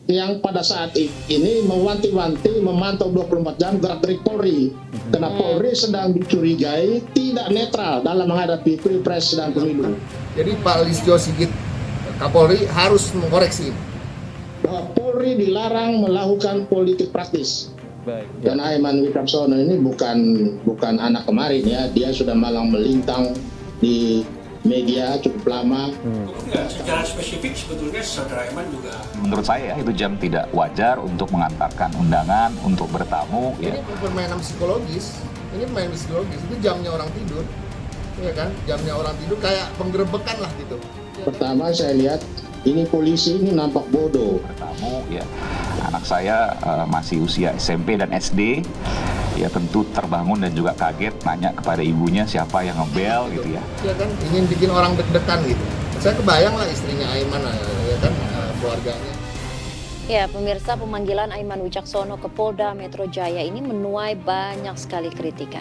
yang pada saat ini mewanti-wanti memantau 24 jam gerak-gerik Polri. Karena Polri sedang dicurigai tidak netral dalam menghadapi Pilpres dan pemilu. Jadi Pak Listio Sigit Kapolri harus mengkoreksi bahwa Polri dilarang melakukan politik praktis. Baik. Dan Aiman Wicaksono ini bukan anak kemarin ya, dia sudah malang melintang di media cukup lama. Enggak, secara spesifik sebetulnya saudara Aiman juga. Menurut saya itu jam tidak wajar untuk mengantarkan undangan, untuk bertamu. Ini permainan psikologis, itu jamnya orang tidur, ya kan? Jamnya orang tidur kayak penggerebekan lah gitu. Pertama saya lihat ini polisi ini nampak bodoh. Bertamu, ya. Anak saya masih usia SMP dan SD. Ya tentu terbangun dan juga kaget nanya kepada ibunya siapa yang ngebel gitu ya. Ya kan, ingin bikin orang deg-degan gitu. Saya kebayang lah istrinya Aiman, ya kan, keluarganya. Ya, pemirsa, pemanggilan Aiman Wicaksono ke Polda Metro Jaya ini menuai banyak sekali kritikan.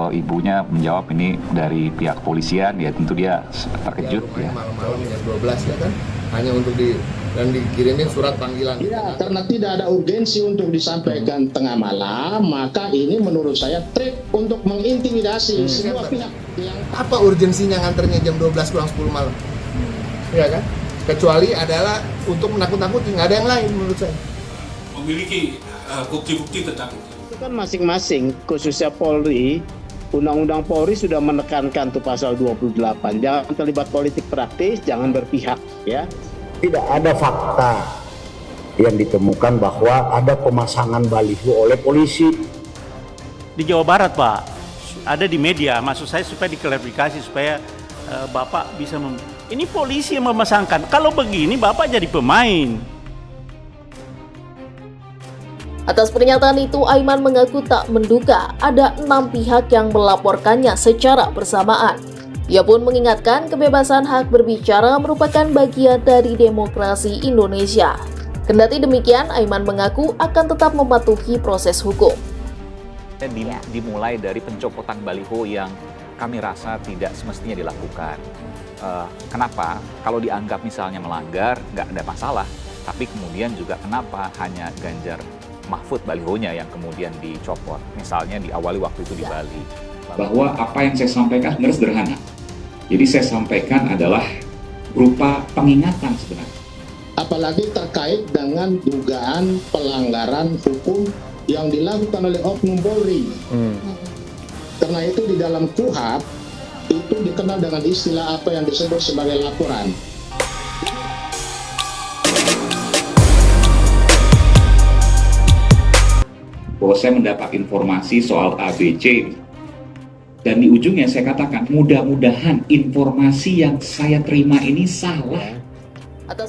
Ibunya menjawab ini dari pihak kepolisian, ya tentu dia terkejut. Ya, malam-malam jam 12 ya kan, hanya untuk dan dikirimin surat panggilan. Ya, karena tidak ada urgensi untuk disampaikan tengah malam, maka ini menurut saya trik untuk mengintimidasi semua pihak. Apa urgensinya nganternya jam 12 kurang 10 malam? Ya kan? Kecuali adalah untuk menakut-nakuti, nggak ada yang lain menurut saya. Memiliki bukti-bukti tentang itu. Itu kan masing-masing, khususnya Polri, Undang-Undang Polri sudah menekankan tuh pasal 28, jangan terlibat politik praktis, jangan berpihak, ya. Tidak ada fakta yang ditemukan bahwa ada pemasangan baliho oleh polisi. Di Jawa Barat, Pak, ada di media, maksud saya supaya diklarifikasi, supaya Bapak bisa ini polisi yang memasangkan, kalau begini Bapak jadi pemain. Atas pernyataan itu, Aiman mengaku tak menduga ada 6 pihak yang melaporkannya secara bersamaan. Ia pun mengingatkan kebebasan hak berbicara merupakan bagian dari demokrasi Indonesia. Kendati demikian, Aiman mengaku akan tetap mematuhi proses hukum. Dimulai dari pencopotan baliho yang kami rasa tidak semestinya dilakukan. Kenapa? Kalau dianggap misalnya melanggar, nggak ada masalah. Tapi kemudian juga kenapa hanya Ganjar Mahfud balihonya yang kemudian dicopot. Misalnya diawali waktu itu di Bali. Bahwa apa yang saya sampaikan sebenarnya sederhana. Jadi saya sampaikan adalah berupa pengingatan sebenarnya. Apalagi terkait dengan dugaan pelanggaran hukum yang dilakukan oleh Oknum Polri. Karena itu di dalam KUHP itu dikenal dengan istilah apa yang disebut sebagai laporan. Bahwa saya mendapat informasi soal ABC. Dan di ujungnya saya katakan, mudah-mudahan informasi yang saya terima ini salah.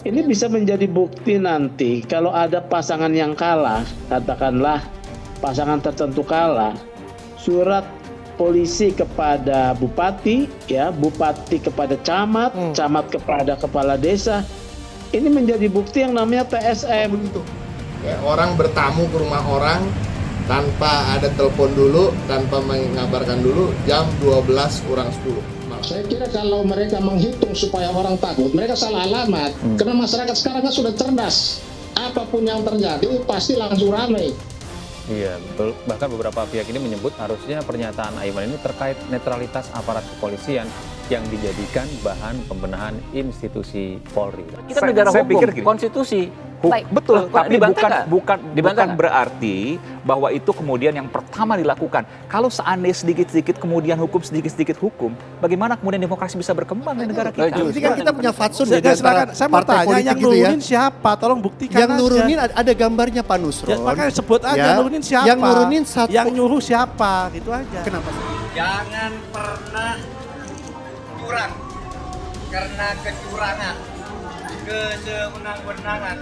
Ini bisa menjadi bukti nanti kalau ada pasangan yang kalah, katakanlah pasangan tertentu kalah, surat polisi kepada bupati, ya, bupati kepada camat, camat kepada kepala desa, ini menjadi bukti yang namanya TSM. Ya, orang bertamu ke rumah orang tanpa ada telepon dulu, tanpa mengabarkan dulu, jam 12 kurang 10. Saya kira kalau mereka menghitung supaya orang takut, mereka salah alamat. Karena masyarakat sekarang kan sudah cerdas. Apapun yang terjadi pasti langsung ramai. Iya, betul. Bahkan beberapa pihak ini menyebut harusnya pernyataan Aiman ini terkait netralitas aparat kepolisian yang dijadikan bahan pembenahan institusi Polri. Kita negara hukum, pikir gini, konstitusi. Betul, tapi bukan berarti bahwa itu kemudian yang pertama dilakukan. Kalau seandainya sedikit-sedikit kemudian hukum, sedikit-sedikit hukum, bagaimana kemudian demokrasi bisa berkembang di negara kita? Jadi kan kita punya fatsun ya, saya mau tanya, yang nurunin siapa? Tolong buktikan yang aja. Nurunin ada gambarnya Pak Nusron. Ya, makanya sebut aja ya, nurunin siapa. Yang nurunin satu. Yang nyuruh siapa, gitu aja. Kenapa? Jangan pernah curang karena kecurangan, kesewenang-wenangan,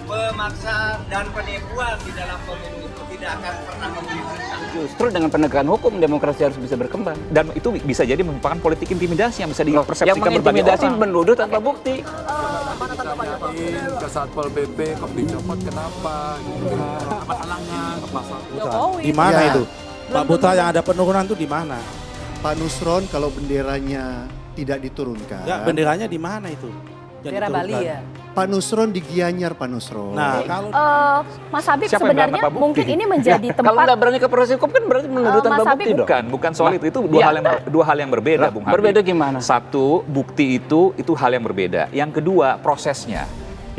pemaksaan dan penipuan di dalam pemilu itu tidak akan pernah memberi berkah. Justru dengan penegakan hukum demokrasi harus bisa berkembang, dan itu bisa jadi merupakan politik intimidasi yang bisa dipersepsikan berbagai orang. Yang menuduh tanpa bukti. Ke Satpol PP kok dicopot kenapa? Apa halangan? Di mana itu? Pak Putra yang ada penurunan itu di mana? Pak Nusron kalau benderanya tidak diturunkan. Enggak, benderanya di mana itu? Daerah Bali ya. Pak Nusron di Gianyar, Pak Nusron. Nah, kalau Mas Habib Siapa yang sebenarnya bilang tanpa mungkin bukti? ini menjadi Ya, tempat. kalau nggak berani ke proses hukum kan berarti menuduh tanpa Mas bukti Habib, dong. Bukan soal itu dua hal yang berbeda, Bung Habib. Berbeda gimana? Satu, bukti itu hal yang berbeda. Yang kedua, prosesnya,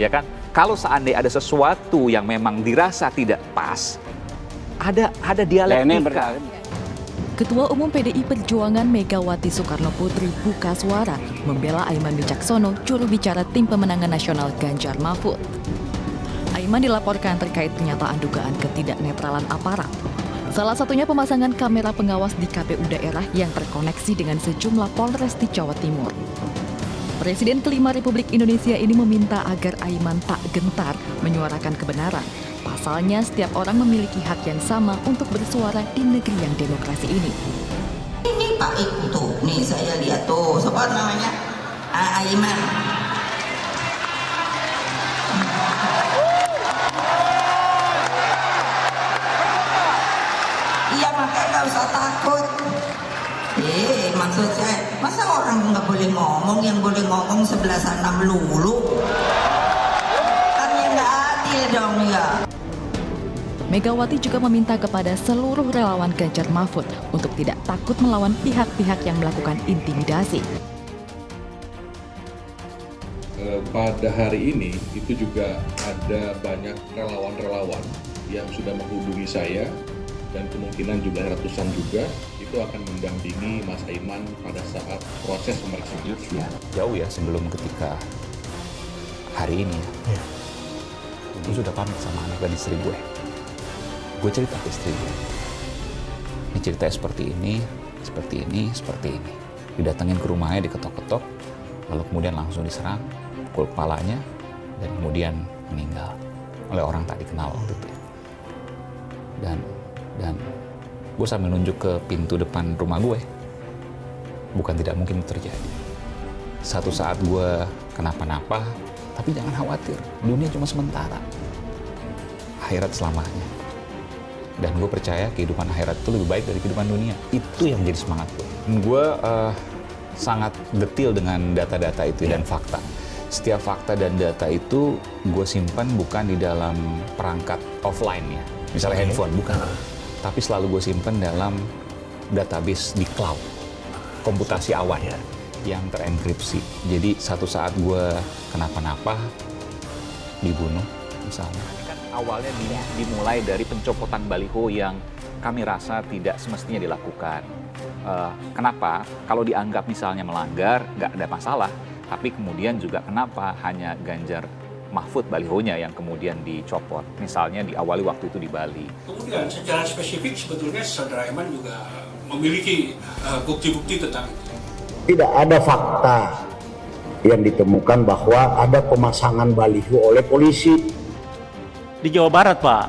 ya kan? Kalau seandainya ada sesuatu yang memang dirasa tidak pas, ada dialektika. Ketua Umum PDI Perjuangan Megawati Soekarno Putri buka suara membela Aiman Wicaksono, juru bicara tim pemenangan nasional Ganjar Mahfud. Aiman dilaporkan terkait pernyataan dugaan ketidaknetralan aparat. Salah satunya pemasangan kamera pengawas di KPU daerah yang terkoneksi dengan sejumlah Polres di Jawa Timur. Presiden kelima Republik Indonesia ini meminta agar Aiman tak gentar menyuarakan kebenaran. Pasalnya, setiap orang memiliki hak yang sama untuk bersuara di negeri yang demokrasi ini. Ini Pak Ibu tuh, nih saya lihat tuh, siapa namanya? Aiman. Iya, makanya nggak usah takut. Maksud saya, masa orang nggak boleh ngomong, yang boleh ngomong sebelah sana melulu? Kan yang nggak adil dong ya. Megawati juga meminta kepada seluruh relawan Ganjar Mahfud untuk tidak takut melawan pihak-pihak yang melakukan intimidasi. Pada hari ini itu juga ada banyak relawan-relawan yang sudah menghubungi saya dan kemungkinan jumlah ratusan juga itu akan mendampingi Mas Aiman pada saat proses pemeriksaan. Ya, jauh ya sebelum ketika hari ini ya. Gue sudah pamit sama anak dan istri gue. Gue cerita ke istri gue. Ini ceritanya seperti ini, seperti ini, seperti ini. Didatengin ke rumahnya, diketok-ketok, lalu kemudian langsung diserang, pukul kepalanya, dan kemudian meninggal oleh orang tak dikenal waktu itu. Dan gue sambil nunjuk ke pintu depan rumah gue. Bukan tidak mungkin itu terjadi. Satu saat gue kenapa-napa, tapi jangan khawatir, dunia cuma sementara. Akhirat selamanya. Dan gue percaya kehidupan akhirat itu lebih baik dari kehidupan dunia. Itu yang menjadi semangat gue. Gue sangat detail dengan data-data itu dan fakta. Setiap fakta dan data itu gue simpan bukan di dalam perangkat offline ya. Misalnya handphone, bukan. Tapi selalu gue simpan dalam database di cloud. Komputasi awan yang terenkripsi. Jadi satu saat gue kenapa-napa, dibunuh misalnya. Awalnya dimulai dari pencopotan baliho yang kami rasa tidak semestinya dilakukan. Kenapa? Kalau dianggap misalnya melanggar, nggak ada masalah. Tapi kemudian juga kenapa hanya Ganjar Mahfud balihonya yang kemudian dicopot. Misalnya diawali waktu itu di Bali. Kemudian secara spesifik sebetulnya Saudara Aiman juga memiliki bukti-bukti tentang itu. Tidak ada fakta yang ditemukan bahwa ada pemasangan baliho oleh polisi. Di Jawa Barat, Pak,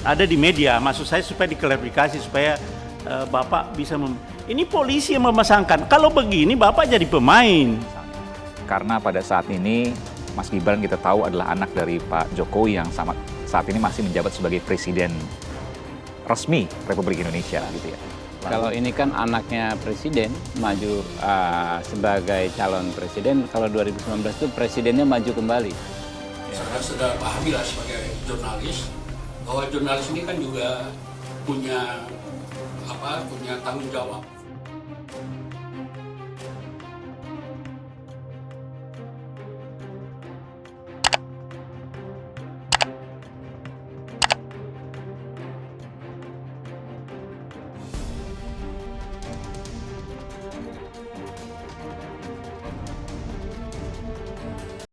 ada di media. Maksud saya supaya diklarifikasi supaya Bapak bisa ini polisi yang memasangkan. Kalau begini Bapak jadi pemain. Karena pada saat ini Mas Gibran kita tahu adalah anak dari Pak Jokowi yang saat ini masih menjabat sebagai presiden resmi Republik Indonesia gitu ya. Kalau ini kan anaknya presiden maju sebagai calon presiden, kalau 2019 itu presidennya maju kembali. Saya sudah pahami lah sebagai jurnalis bahwa jurnalis ini kan juga punya tanggung jawab.